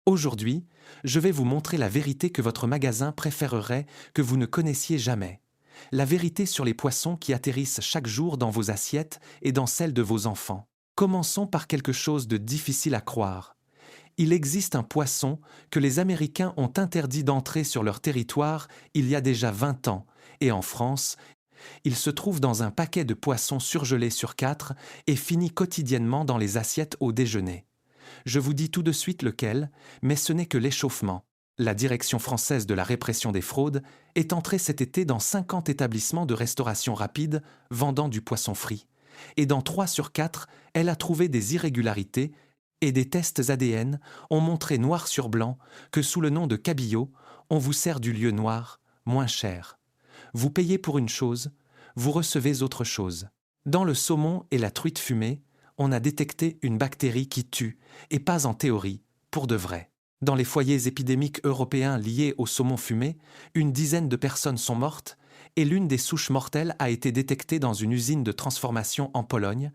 Aujourd'hui, je vais vous montrer la vérité que votre magasin préférerait que vous ne connaissiez jamais. La vérité sur les poissons qui atterrissent chaque jour dans vos assiettes et dans celles de vos enfants. Commençons par quelque chose de difficile à croire. Il existe un poisson que les Américains ont interdit d'entrer sur leur territoire il y a déjà 20 ans, et en France, il se trouve dans un paquet de poissons surgelés sur 4 et finit quotidiennement dans les assiettes au déjeuner. Je vous dis tout de suite lequel, mais ce n'est que l'échauffement. La Direction française de la répression des fraudes est entrée cet été dans 50 établissements de restauration rapide vendant du poisson frit. Et dans 3 sur 4, elle a trouvé des irrégularités et des tests ADN ont montré noir sur blanc que sous le nom de cabillaud, on vous sert du lieu noir, moins cher. Vous payez pour une chose, vous recevez autre chose. Dans le saumon et la truite fumée, on a détecté une bactérie qui tue, et pas en théorie, pour de vrai. Dans les foyers épidémiques européens liés au saumon fumé, une dizaine de personnes sont mortes, et l'une des souches mortelles a été détectée dans une usine de transformation en Pologne.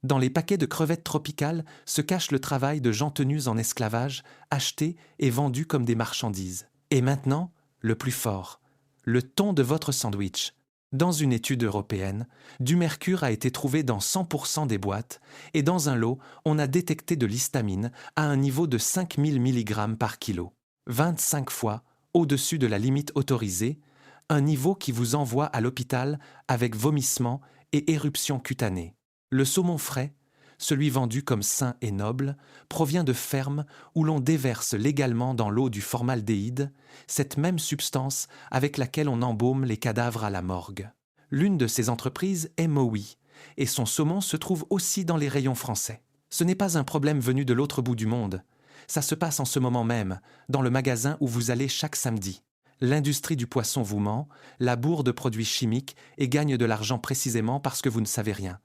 Dans les paquets de crevettes tropicales se cache le travail de gens tenus en esclavage, achetés et vendus comme des marchandises. Et maintenant, le plus fort, le thon de votre sandwich. Dans une étude européenne, du mercure a été trouvé dans 100% des boîtes et dans un lot, on a détecté de l'histamine à un niveau de 5000 mg par kilo, 25 fois au-dessus de la limite autorisée, un niveau qui vous envoie à l'hôpital avec vomissements et éruptions cutanées. Le saumon frais, celui vendu comme sain et noble, provient de fermes où l'on déverse légalement dans l'eau du formaldéhyde, cette même substance avec laquelle on embaume les cadavres à la morgue. L'une de ces entreprises est Mowi, et son saumon se trouve aussi dans les rayons français. Ce n'est pas un problème venu de l'autre bout du monde. Ça se passe en ce moment même, dans le magasin où vous allez chaque samedi. L'industrie du poisson vous ment, la bourre de produits chimiques et gagne de l'argent précisément parce que vous ne savez rien.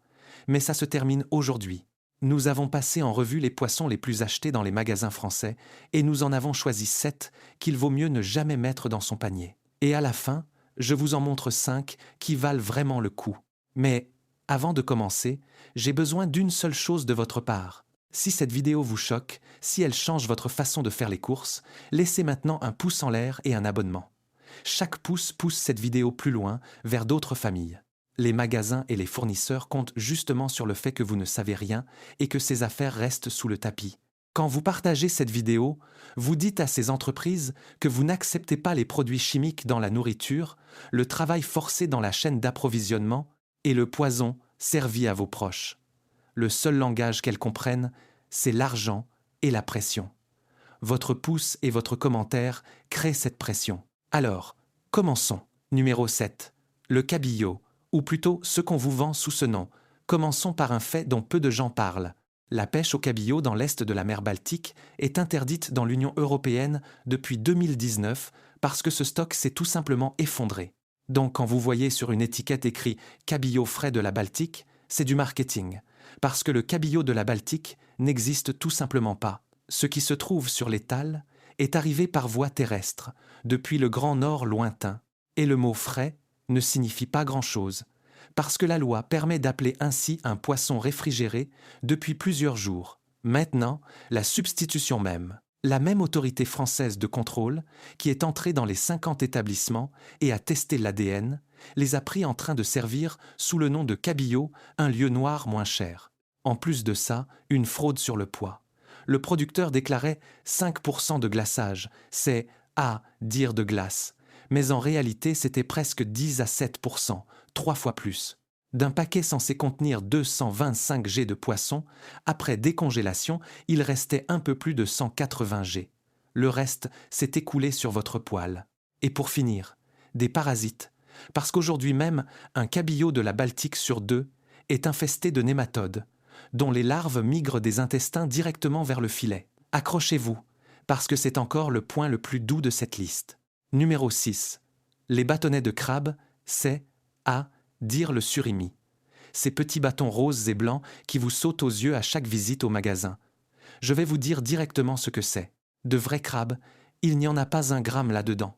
Mais ça se termine aujourd'hui. Nous avons passé en revue les poissons les plus achetés dans les magasins français et nous en avons choisi 7 qu'il vaut mieux ne jamais mettre dans son panier. Et à la fin, je vous en montre 5 qui valent vraiment le coup. Mais, avant de commencer, j'ai besoin d'une seule chose de votre part. Si cette vidéo vous choque, si elle change votre façon de faire les courses, laissez maintenant un pouce en l'air et un abonnement. Chaque pouce pousse cette vidéo plus loin, vers d'autres familles. Les magasins et les fournisseurs comptent justement sur le fait que vous ne savez rien et que ces affaires restent sous le tapis. Quand vous partagez cette vidéo, vous dites à ces entreprises que vous n'acceptez pas les produits chimiques dans la nourriture, le travail forcé dans la chaîne d'approvisionnement et le poison servi à vos proches. Le seul langage qu'elles comprennent, c'est l'argent et la pression. Votre pouce et votre commentaire créent cette pression. Alors, commençons. Numéro 7. Le cabillaud. Ou plutôt ce qu'on vous vend sous ce nom. Commençons par un fait dont peu de gens parlent. La pêche au cabillaud dans l'est de la mer Baltique est interdite dans l'Union européenne depuis 2019 parce que ce stock s'est tout simplement effondré. Donc quand vous voyez sur une étiquette écrit « cabillaud frais de la Baltique », c'est du marketing, parce que le cabillaud de la Baltique n'existe tout simplement pas. Ce qui se trouve sur l'étal est arrivé par voie terrestre, depuis le Grand Nord lointain, et le mot « frais » ne signifie pas grand-chose, parce que la loi permet d'appeler ainsi un poisson réfrigéré depuis plusieurs jours. Maintenant, la substitution même. La même autorité française de contrôle, qui est entrée dans les 50 établissements et a testé l'ADN, les a pris en train de servir sous le nom de cabillaud un lieu noir moins cher. En plus de ça, une fraude sur le poids. Le producteur déclarait 5% de glaçage, c'est à dire de glace. Mais en réalité, c'était presque 10 à 7%, 3 fois plus. D'un paquet censé contenir 225 g de poisson, après décongélation, il restait un peu plus de 180 g. Le reste s'est écoulé sur votre poêle. Et pour finir, des parasites, parce qu'aujourd'hui même, un cabillaud de la Baltique sur 2 est infesté de nématodes, dont les larves migrent des intestins directement vers le filet. Accrochez-vous, parce que c'est encore le point le plus doux de cette liste. Numéro 6. Les bâtonnets de crabe, c'est à dire le surimi. Ces petits bâtons roses et blancs qui vous sautent aux yeux à chaque visite au magasin. Je vais vous dire directement ce que c'est. De vrais crabes, il n'y en a pas un gramme là-dedans.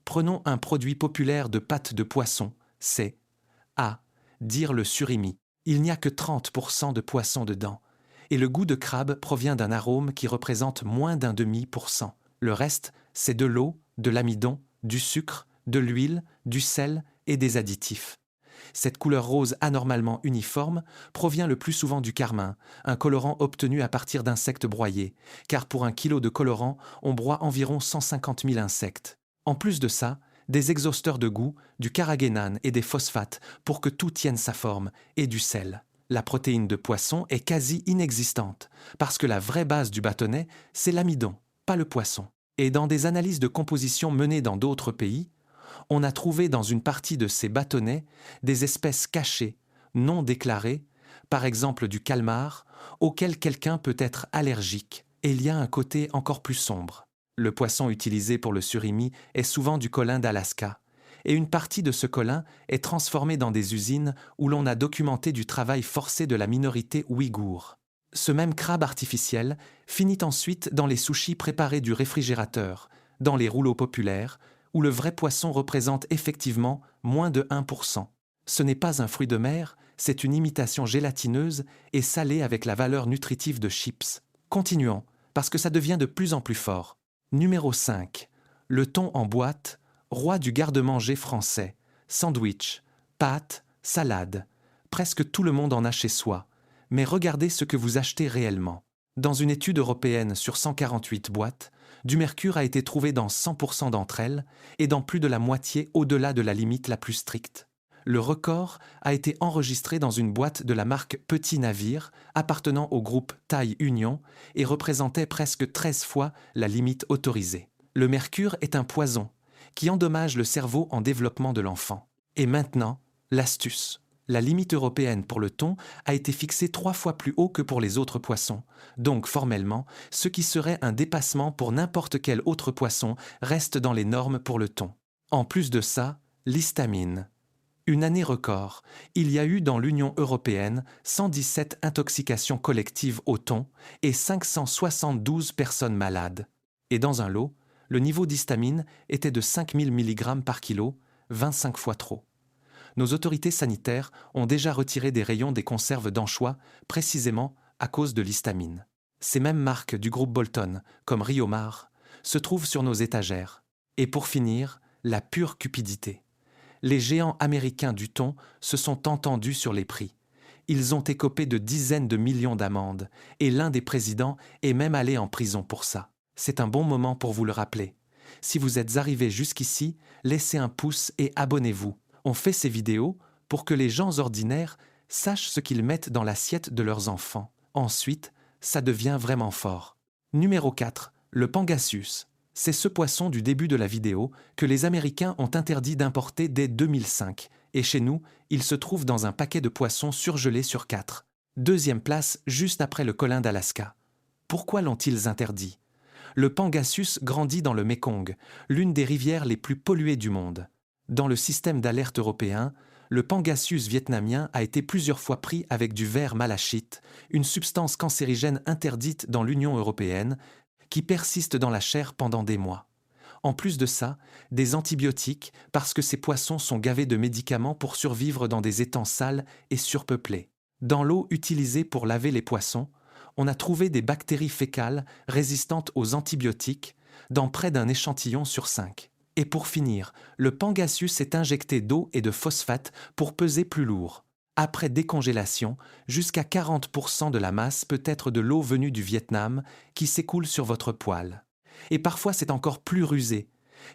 Prenons un produit populaire de pâte de poisson, c'est à dire le surimi. Il n'y a que 30% de poisson dedans. Et le goût de crabe provient d'un arôme qui représente moins d'0,5%. Le reste, c'est de l'eau, de l'amidon, du sucre, de l'huile, du sel et des additifs. Cette couleur rose anormalement uniforme provient le plus souvent du carmin, un colorant obtenu à partir d'insectes broyés, car pour 1 kilo de colorant, on broie environ 150 000 insectes. En plus de ça, des exhausteurs de goût, du carragénane et des phosphates pour que tout tienne sa forme, et du sel. La protéine de poisson est quasi inexistante, parce que la vraie base du bâtonnet, c'est l'amidon, pas le poisson. Et dans des analyses de composition menées dans d'autres pays, on a trouvé dans une partie de ces bâtonnets des espèces cachées, non déclarées, par exemple du calmar, auquel quelqu'un peut être allergique, et il y a un côté encore plus sombre. Le poisson utilisé pour le surimi est souvent du colin d'Alaska, et une partie de ce colin est transformée dans des usines où l'on a documenté du travail forcé de la minorité ouïghour. Ce même crabe artificiel finit ensuite dans les sushis préparés du réfrigérateur, dans les rouleaux populaires, où le vrai poisson représente effectivement moins de 1%. Ce n'est pas un fruit de mer, c'est une imitation gélatineuse et salée avec la valeur nutritive de chips. Continuons, parce que ça devient de plus en plus fort. Numéro 5. Le thon en boîte, roi du garde-manger français. Sandwich, pâtes, salade. Presque tout le monde en a chez soi. Mais regardez ce que vous achetez réellement. Dans une étude européenne sur 148 boîtes, du mercure a été trouvé dans 100% d'entre elles et dans plus de la moitié au-delà de la limite la plus stricte. Le record a été enregistré dans une boîte de la marque Petit Navire appartenant au groupe Taille Union et représentait presque 13 fois la limite autorisée. Le mercure est un poison qui endommage le cerveau en développement de l'enfant. Et maintenant, l'astuce. La limite européenne pour le thon a été fixée 3 fois plus haut que pour les autres poissons. Donc, formellement, ce qui serait un dépassement pour n'importe quel autre poisson reste dans les normes pour le thon. En plus de ça, l'histamine. Une année record, il y a eu dans l'Union européenne 117 intoxications collectives au thon et 572 personnes malades. Et dans un lot, le niveau d'histamine était de 5000 mg par kilo, 25 fois trop. Nos autorités sanitaires ont déjà retiré des rayons des conserves d'anchois, précisément à cause de l'histamine. Ces mêmes marques du groupe Bolton, comme Riomar, se trouvent sur nos étagères. Et pour finir, la pure cupidité. Les géants américains du thon se sont entendus sur les prix. Ils ont écopé de dizaines de millions d'amendes, et l'un des présidents est même allé en prison pour ça. C'est un bon moment pour vous le rappeler. Si vous êtes arrivé jusqu'ici, laissez un pouce et abonnez-vous. On fait ces vidéos pour que les gens ordinaires sachent ce qu'ils mettent dans l'assiette de leurs enfants. Ensuite, ça devient vraiment fort. Numéro 4. Le Pangasius. C'est ce poisson du début de la vidéo que les Américains ont interdit d'importer dès 2005. Et chez nous, il se trouve dans un paquet de poissons surgelés sur 4. Deuxième place juste après le colin d'Alaska. Pourquoi l'ont-ils interdit? Le Pangasius grandit dans le Mékong, l'une des rivières les plus polluées du monde. Dans le système d'alerte européen, le Pangasius vietnamien a été plusieurs fois pris avec du verre malachite, une substance cancérigène interdite dans l'Union européenne, qui persiste dans la chair pendant des mois. En plus de ça, des antibiotiques parce que ces poissons sont gavés de médicaments pour survivre dans des étangs sales et surpeuplés. Dans l'eau utilisée pour laver les poissons, on a trouvé des bactéries fécales résistantes aux antibiotiques dans près d'un échantillon sur 5. Et pour finir, le Pangasius est injecté d'eau et de phosphate pour peser plus lourd. Après décongélation, jusqu'à 40% de la masse peut être de l'eau venue du Vietnam qui s'écoule sur votre poêle. Et parfois c'est encore plus rusé,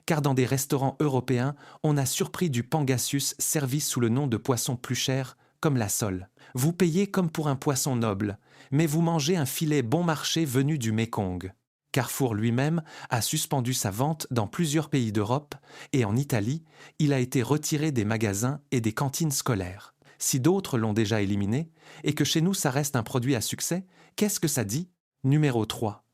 car dans des restaurants européens, on a surpris du Pangasius servi sous le nom de poisson plus cher, comme la sole. Vous payez comme pour un poisson noble, mais vous mangez un filet bon marché venu du Mékong. Carrefour lui-même a suspendu sa vente dans plusieurs pays d'Europe et en Italie, il a été retiré des magasins et des cantines scolaires. Si d'autres l'ont déjà éliminé et que chez nous ça reste un produit à succès, qu'est-ce que ça dit? Numéro 3.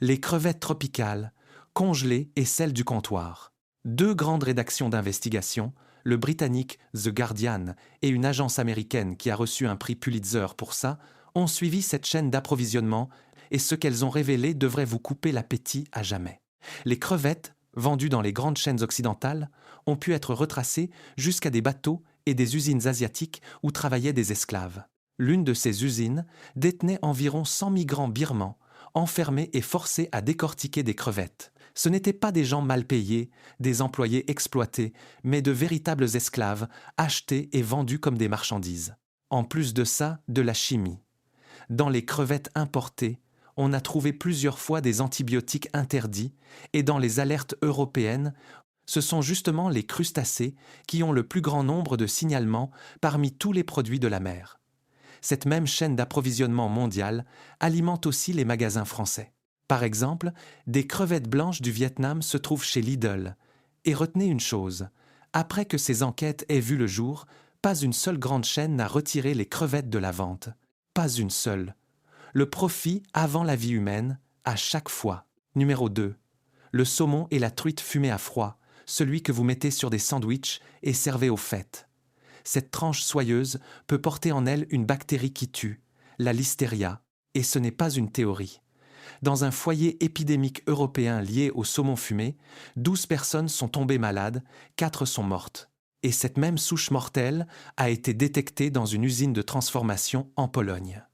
Les crevettes tropicales, congelées et celles du comptoir. 2 grandes rédactions d'investigation, le britannique The Guardian et une agence américaine qui a reçu un prix Pulitzer pour ça, ont suivi cette chaîne d'approvisionnement et ce qu'elles ont révélé devrait vous couper l'appétit à jamais. Les crevettes, vendues dans les grandes chaînes occidentales, ont pu être retracées jusqu'à des bateaux et des usines asiatiques où travaillaient des esclaves. L'une de ces usines détenait environ 100 migrants birmans, enfermés et forcés à décortiquer des crevettes. Ce n'étaient pas des gens mal payés, des employés exploités, mais de véritables esclaves, achetés et vendus comme des marchandises. En plus de ça, de la chimie. Dans les crevettes importées, on a trouvé plusieurs fois des antibiotiques interdits, et dans les alertes européennes, ce sont justement les crustacés qui ont le plus grand nombre de signalements parmi tous les produits de la mer. Cette même chaîne d'approvisionnement mondiale alimente aussi les magasins français. Par exemple, des crevettes blanches du Vietnam se trouvent chez Lidl. Et retenez une chose, après que ces enquêtes aient vu le jour, pas une seule grande chaîne n'a retiré les crevettes de la vente. Pas une seule. Le profit avant la vie humaine, à chaque fois. Numéro 2. Le saumon et la truite fumée à froid, celui que vous mettez sur des sandwichs et servez aux fêtes. Cette tranche soyeuse peut porter en elle une bactérie qui tue, la listeria, et ce n'est pas une théorie. Dans un foyer épidémique européen lié au saumon fumé, 12 personnes sont tombées malades, 4 sont mortes. Et cette même souche mortelle a été détectée dans une usine de transformation en Pologne.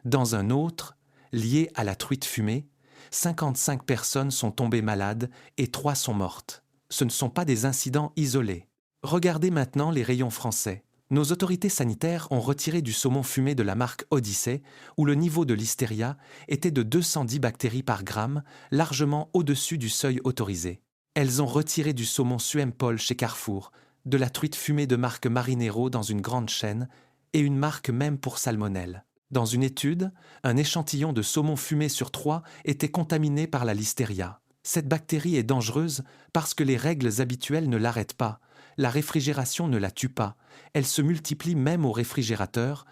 Dans un autre, lié à la truite fumée, 55 personnes sont tombées malades et 3 sont mortes. Ce ne sont pas des incidents isolés. Regardez maintenant les rayons français. Nos autorités sanitaires ont retiré du saumon fumé de la marque Odyssey, où le niveau de listeria était de 210 bactéries par gramme, largement au-dessus du seuil autorisé. Elles ont retiré du saumon Suempol chez Carrefour, de la truite fumée de marque Marinero dans une grande chaîne, et une marque même pour salmonelle. Dans une étude, un échantillon de saumon fumé sur 3 était contaminé par la listeria. Cette bactérie est dangereuse parce que les règles habituelles ne l'arrêtent pas. La réfrigération ne la tue pas. Elle se multiplie même au réfrigérateur,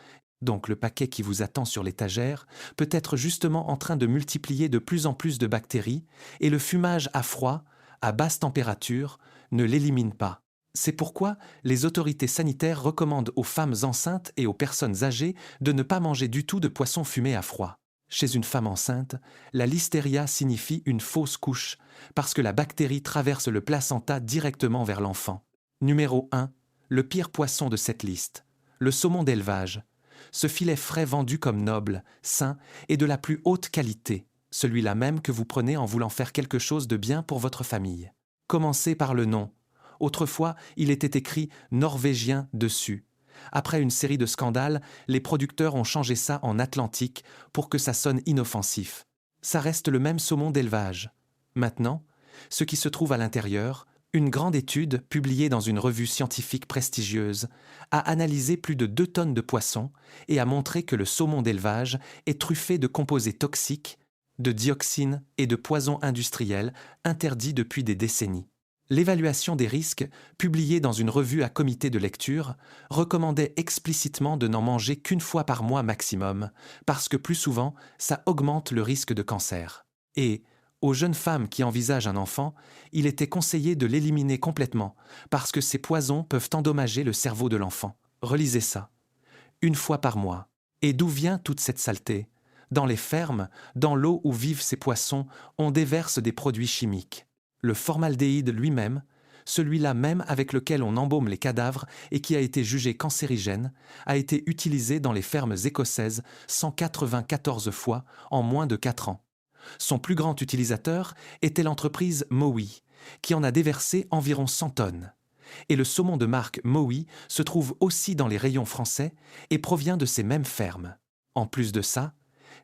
donc le paquet qui vous attend sur l'étagère peut être justement en train de multiplier de plus en plus de bactéries, et le fumage à froid, à basse température, ne l'élimine pas. C'est pourquoi les autorités sanitaires recommandent aux femmes enceintes et aux personnes âgées de ne pas manger du tout de poisson fumé à froid. Chez une femme enceinte, la listeria signifie une fausse couche, parce que la bactérie traverse le placenta directement vers l'enfant. Numéro 1. Le pire poisson de cette liste. Le saumon d'élevage. Ce filet frais vendu comme noble, sain et de la plus haute qualité. Celui-là même que vous prenez en voulant faire quelque chose de bien pour votre famille. Commencez par le nom. Autrefois, il était écrit « norvégien » dessus. Après une série de scandales, les producteurs ont changé ça en atlantique pour que ça sonne inoffensif. Ça reste le même saumon d'élevage. Maintenant, ce qui se trouve à l'intérieur, une grande étude publiée dans une revue scientifique prestigieuse a analysé plus de 2 tonnes de poissons et a montré que le saumon d'élevage est truffé de composés toxiques, de dioxines et de poisons industriels interdits depuis des décennies. L'évaluation des risques, publiée dans une revue à comité de lecture, recommandait explicitement de n'en manger qu'une fois par mois maximum, parce que plus souvent, ça augmente le risque de cancer. Et, aux jeunes femmes qui envisagent un enfant, il était conseillé de l'éliminer complètement, parce que ces poisons peuvent endommager le cerveau de l'enfant. Relisez ça. Une fois par mois. Et d'où vient toute cette saleté ? Dans les fermes, dans l'eau où vivent ces poissons, on déverse des produits chimiques. Le formaldéhyde lui-même, celui-là même avec lequel on embaume les cadavres et qui a été jugé cancérigène, a été utilisé dans les fermes écossaises 194 fois en moins de 4 ans. Son plus grand utilisateur était l'entreprise Mowi, qui en a déversé environ 100 tonnes. Et le saumon de marque Mowi se trouve aussi dans les rayons français et provient de ces mêmes fermes. En plus de ça,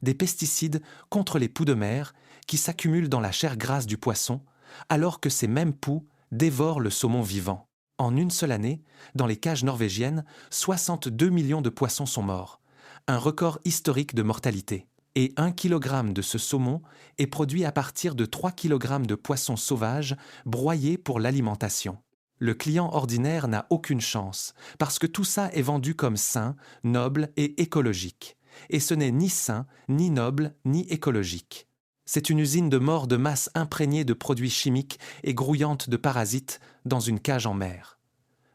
des pesticides contre les poux de mer qui s'accumulent dans la chair grasse du poisson, alors que ces mêmes poux dévorent le saumon vivant. En une seule année, dans les cages norvégiennes, 62 millions de poissons sont morts, un record historique de mortalité. Et 1 kg de ce saumon est produit à partir de 3 kg de poissons sauvages broyés pour l'alimentation. Le client ordinaire n'a aucune chance, parce que tout ça est vendu comme sain, noble et écologique. Et ce n'est ni sain, ni noble, ni écologique. C'est une usine de mort de masse imprégnée de produits chimiques et grouillante de parasites dans une cage en mer.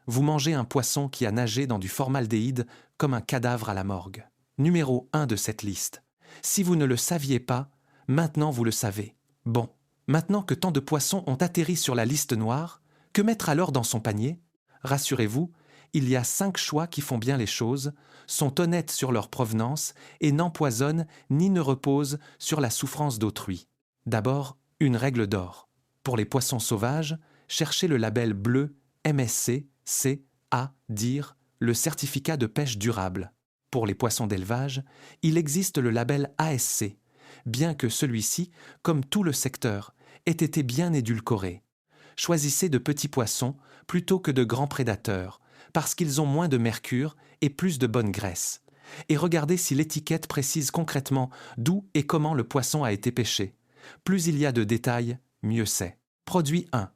Vous mangez un poisson qui a nagé dans du formaldéhyde comme un cadavre à la morgue. Numéro 1 de cette liste. Si vous ne le saviez pas, maintenant vous le savez. Bon, maintenant que tant de poissons ont atterri sur la liste noire, que mettre alors dans son panier ? Rassurez-vous, Il y a 5 choix qui font bien les choses, sont honnêtes sur leur provenance et n'empoisonnent ni ne reposent sur la souffrance d'autrui. D'abord, une règle d'or. Pour les poissons sauvages, cherchez le label bleu MSC, dire le certificat de pêche durable. Pour les poissons d'élevage, il existe le label ASC, bien que celui-ci, comme tout le secteur, ait été bien édulcoré. Choisissez de petits poissons plutôt que de grands prédateurs, parce qu'ils ont moins de mercure et plus de bonne graisse. Et regardez si l'étiquette précise concrètement d'où et comment le poisson a été pêché. Plus il y a de détails, mieux c'est. Produit 1.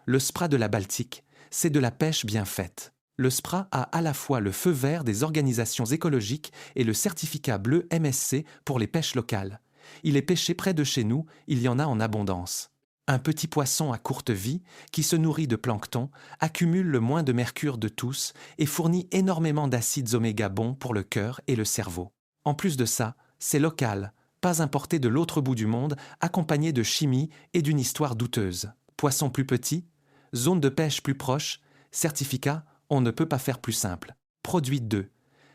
Le SPRA de la Baltique, c'est de la pêche bien faite. Le SPRA a à la fois le feu vert des organisations écologiques et le certificat bleu MSC pour les pêches locales. Il est pêché près de chez nous, il y en a en abondance. Un petit poisson à courte vie, qui se nourrit de plancton, accumule le moins de mercure de tous et fournit énormément d'acides oméga bons pour le cœur et le cerveau. En plus de ça, c'est local, pas importé de l'autre bout du monde, accompagné de chimie et d'une histoire douteuse. Poisson plus petit, zone de pêche plus proche, certificat, on ne peut pas faire plus simple. Produit 2.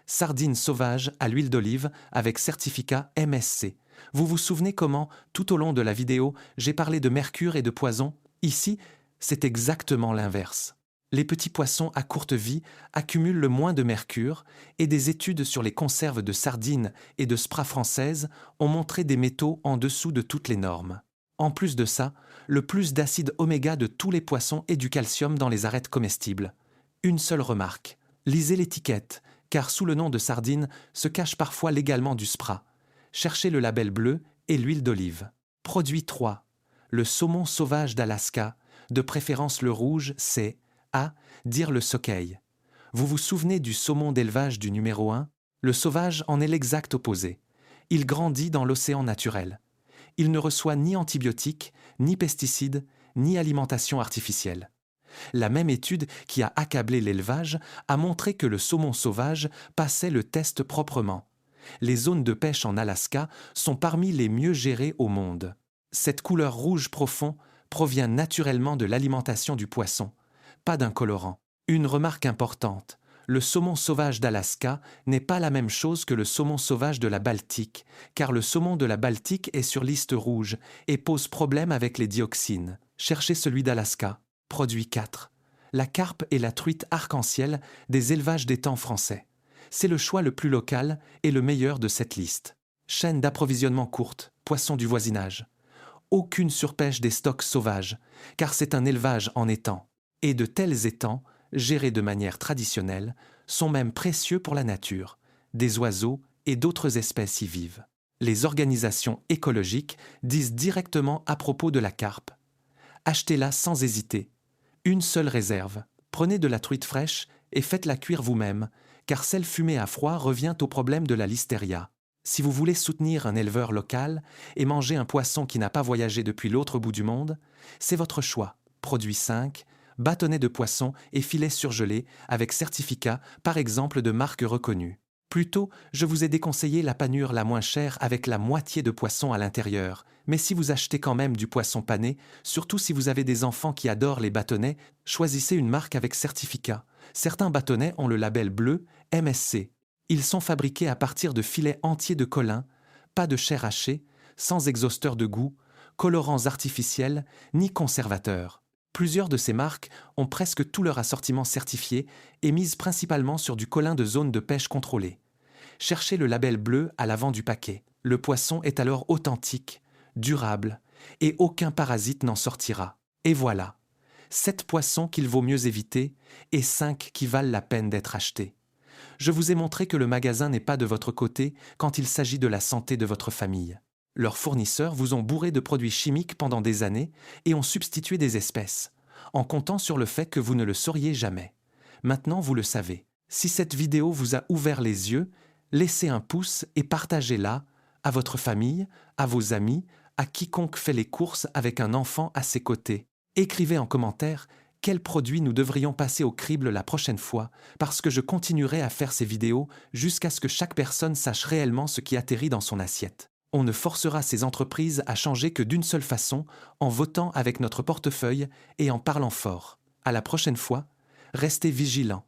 Sardines sauvages à l'huile d'olive avec certificat MSC. Vous vous souvenez comment, tout au long de la vidéo, j'ai parlé de mercure et de poison? Ici, c'est exactement l'inverse. Les petits poissons à courte vie accumulent le moins de mercure et des études sur les conserves de sardines et de SPRA françaises ont montré des métaux en dessous de toutes les normes. En plus de ça, le plus d'acide oméga de tous les poissons et du calcium dans les arêtes comestibles. Une seule remarque, lisez l'étiquette, car sous le nom de sardine se cache parfois légalement du SPRA. Cherchez le label bleu et l'huile d'olive. Produit 3. Le saumon sauvage d'Alaska, de préférence le rouge, c'est dire le sockeye. Vous vous souvenez du saumon d'élevage du numéro 1? Le sauvage en est l'exact opposé. Il grandit dans l'océan naturel. Il ne reçoit ni antibiotiques, ni pesticides, ni alimentation artificielle. La même étude qui a accablé l'élevage a montré que le saumon sauvage passait le test proprement. Les zones de pêche en Alaska sont parmi les mieux gérées au monde. Cette couleur rouge profond provient naturellement de l'alimentation du poisson, pas d'un colorant. Une remarque importante, le saumon sauvage d'Alaska n'est pas la même chose que le saumon sauvage de la Baltique, car le saumon de la Baltique est sur liste rouge et pose problème avec les dioxines. Cherchez celui d'Alaska. Produit 4. La carpe et la truite arc-en-ciel des élevages d'étangs français. C'est le choix le plus local et le meilleur de cette liste. Chaîne d'approvisionnement courte, poissons du voisinage. Aucune surpêche des stocks sauvages, car c'est un élevage en étang. Et de tels étangs, gérés de manière traditionnelle, sont même précieux pour la nature. Des oiseaux et d'autres espèces y vivent. Les organisations écologiques disent directement à propos de la carpe. Achetez-la sans hésiter. Une seule réserve. Prenez de la truite fraîche et faites-la cuire vous-même, car celle fumée à froid revient au problème de la listeria. Si vous voulez soutenir un éleveur local et manger un poisson qui n'a pas voyagé depuis l'autre bout du monde, c'est votre choix. Produit 5, bâtonnets de poisson et filets surgelés avec certificat, par exemple de marques reconnues. Plus tôt, je vous ai déconseillé la panure la moins chère avec la moitié de poisson à l'intérieur. Mais si vous achetez quand même du poisson pané, surtout si vous avez des enfants qui adorent les bâtonnets, choisissez une marque avec certificat. Certains bâtonnets ont le label bleu MSC. Ils sont fabriqués à partir de filets entiers de colin, pas de chair hachée, sans exhausteur de goût, colorants artificiels, ni conservateurs. Plusieurs de ces marques ont presque tout leur assortiment certifié et misent principalement sur du colin de zone de pêche contrôlée. Cherchez le label bleu à l'avant du paquet. Le poisson est alors authentique, durable, et aucun parasite n'en sortira. Et voilà, 7 poissons qu'il vaut mieux éviter et 5 qui valent la peine d'être achetés. Je vous ai montré que le magasin n'est pas de votre côté quand il s'agit de la santé de votre famille. Leurs fournisseurs vous ont bourré de produits chimiques pendant des années et ont substitué des espèces, en comptant sur le fait que vous ne le sauriez jamais. Maintenant, vous le savez. Si cette vidéo vous a ouvert les yeux, laissez un pouce et partagez-la à votre famille, à vos amis, à quiconque fait les courses avec un enfant à ses côtés. Écrivez en commentaire quels produits nous devrions passer au crible la prochaine fois, parce que je continuerai à faire ces vidéos jusqu'à ce que chaque personne sache réellement ce qui atterrit dans son assiette. On ne forcera ces entreprises à changer que d'une seule façon, en votant avec notre portefeuille et en parlant fort. À la prochaine fois, restez vigilants.